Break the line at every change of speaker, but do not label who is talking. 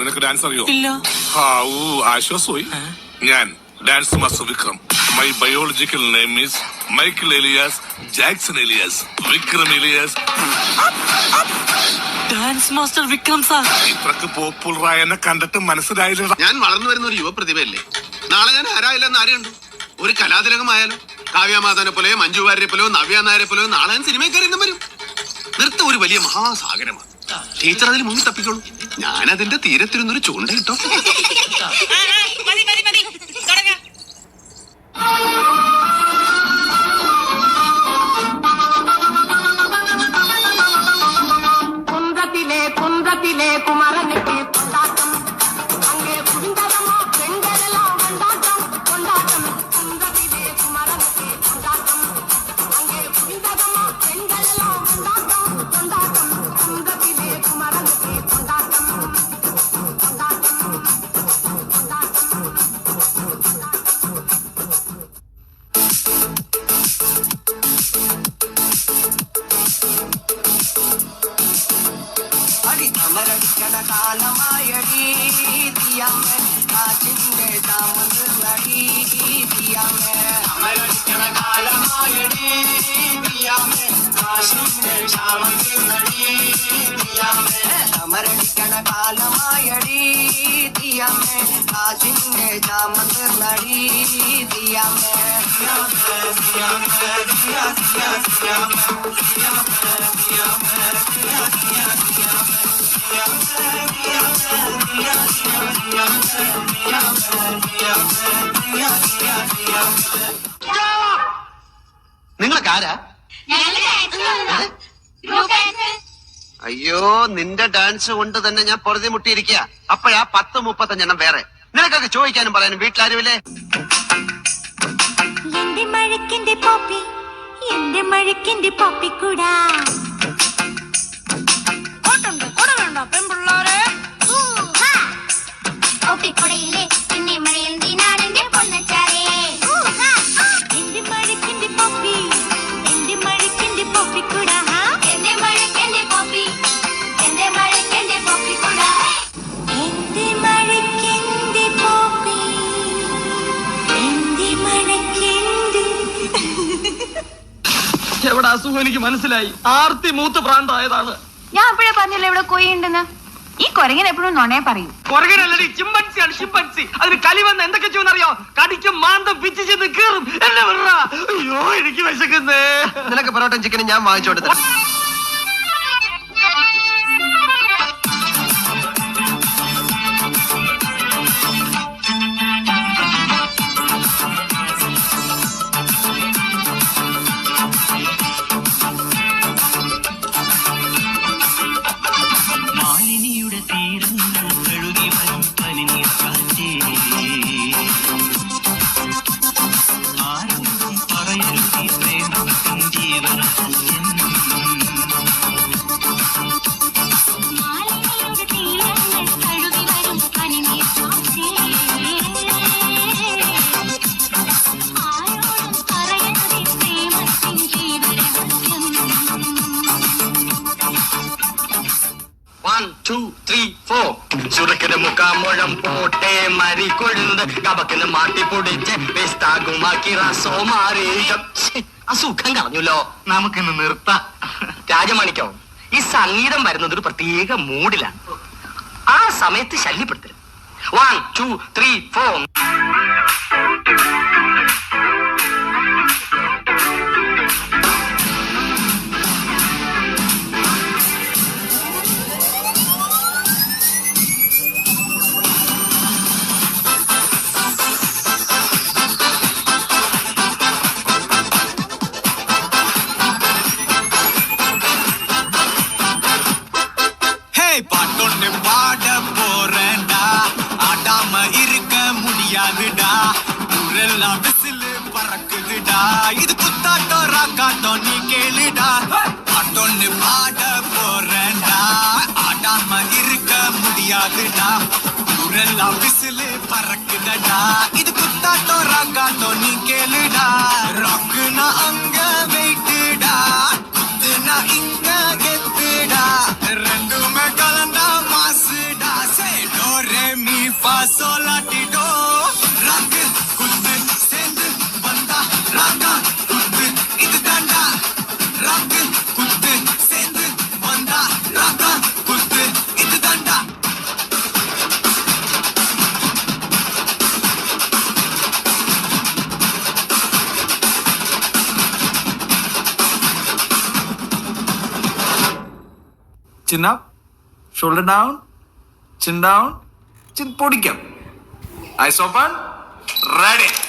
നിനക്ക് ഡാൻസ് അറിയോ?
ഇല്ല.
ആശ്വാസമായി. ഞാൻ dance master Vikram. My biological name is Michael alias Jackson alias Vikram alias.
Dance master Vikram sir.
ഇത്രക്ക് പോപ്പുലറായ എന്നെ കണ്ടിട്ട് മനസ്സിലായില്ല.
ഞാൻ വളർന്നു വരുന്ന ഒരു യുവപ്രതിഭയല്ലേ. നാളെ ഞാൻ ആരായില്ലെന്ന് ആരെയുണ്ട്. ഒരു കലാതിലകമായാലും കാവ്യമാധവനെ പോലെയോ മഞ്ജു വാര്യരെ പോലെയോ നവ്യ നായരെ പോലെയോ നാളെ ഞാൻ സിനിമയിൽ കയറി വരും. നൃത്തം ഒരു വലിയ മഹാസാഗരമാണ്. ടീച്ചർ അതിൽ മുങ്ങി തപ്പിക്കോളൂ. ഞാൻ അതിന്റെ തീരത്തിരുന്നൊരു ചൂണ്ട കിട്ടോ.
കുന്തത്തിലെ കുമരനക്ക് അമരടിക്കണ കാലമായടി തീയമ്മ കാറ്റിന്റെ താമസ് നടി തീയമ്മ അമരടിക്കണ കാലമായടി തീയമ്മ കാറ്റിന്റെ താമസ് നടി തീയമ്മ അമരടിക്കണ കാലമായടി തീയമ്മ കാറ്റിന്റെ താമസ് നടി തീയമ്മ
നിങ്ങളൊക്കെ ആരാ? അയ്യോ, നിന്റെ ഡാൻസ് കൊണ്ട് തന്നെ ഞാൻ പൊറുതി മുട്ടിയിരിക്കുക. അപ്പോഴാ 10-35 വേറെ. നിനക്കൊക്കെ ചോദിക്കാനും പറയാനും വീട്ടിലാരുമില്ലേ?
എന്റെ മഴക്കിന്റെ പോപ്പി കൂടാ പെൺപിള്ളാരെ പോപ്പിക്കുടയിലെ പിന്നെ മഴയിൽ നീനാടിന്റെ പൊന്നച്ചാരേ. എന്റെ മഴക്കിന്റെ പോപ്പി കൂടാ എന്റെ മഴക്കിന്റെ പോപ്പി കൂടാ എന്റെ മഴക്കിന്റെ പോപ്പി
എവിടെ അസുഖം എനിക്ക് മനസ്സിലായി. ആർത്തി മൂത്ത് പ്രാന്തായതാണ്.
ഞാൻ അപ്പോഴേ പറഞ്ഞല്ലോ ഇവിടെ കൊയ്യുണ്ടെന്ന്. ഈ കൊരങ്ങൻ എപ്പോഴും നുണയെ പറയും.
കൊരങ്ങനല്ലടി, ചിമ്പൻസിയാണ് ചിമ്പൻസി. അതിന് കലി വന്ന് എന്തൊക്കെ ചെയ്യുമെന്നറിയോ? കടിക്കും മാന്തം പിച്ച് ചെന്ന് കീറും. എന്നെ വിട. അയ്യോ, എനിക്ക് വിശക്കുന്നേ.
നിനക്ക് പൊറോട്ടയും ചിക്കനും ഞാൻ വാങ്ങിച്ചോണ്ട് തരാം.
ചുരുക്കിന് മുക്കാമുഴം പോട്ടെ മരി കൊഴുന്ന് കബക്കിന് മാട്ടി പൊടിച്ച് വേസ്താകുമാക്കി റസോ മാറി. അസുഖം കളഞ്ഞല്ലോ. നമുക്കിന്ന് നിർത്താം. രാജമാണിക്കോ, ഈ സംഗീതം വരുന്നത് ഒരു പ്രത്യേക മൂഡിലാണ്. ആ സമയത്ത് ശല്യപ്പെടുത്തരുത്. 1 2 3 4.
பாட்டொன்னு பாட போறேன்டா, ஆடாம இருக்க முடியாதுடா, ஊரெல்லாம் விசிலு பறக்குதுடா, இது குத்தாட்டம் ராக்காட்டம் நீ கேளுடா. பாட்டொன்னு பாட போறேன்டா, ஆடாம இருக்க முடியாதுடா, ஊரெல்லாம் விசிலு பறக்குதடா, இது குத்தாட்டம் ராக்காட்டம் நீ கேளுடா. ராக்குனா அங்க வெயிட்டுடா, குத்துனா இங்க கெத்துடா, ரெண்டுமே கலந்தா மாசுடா. சே chin up, shoulder down, chin down, chin പൊടിക്കാം. Eyes open, ready.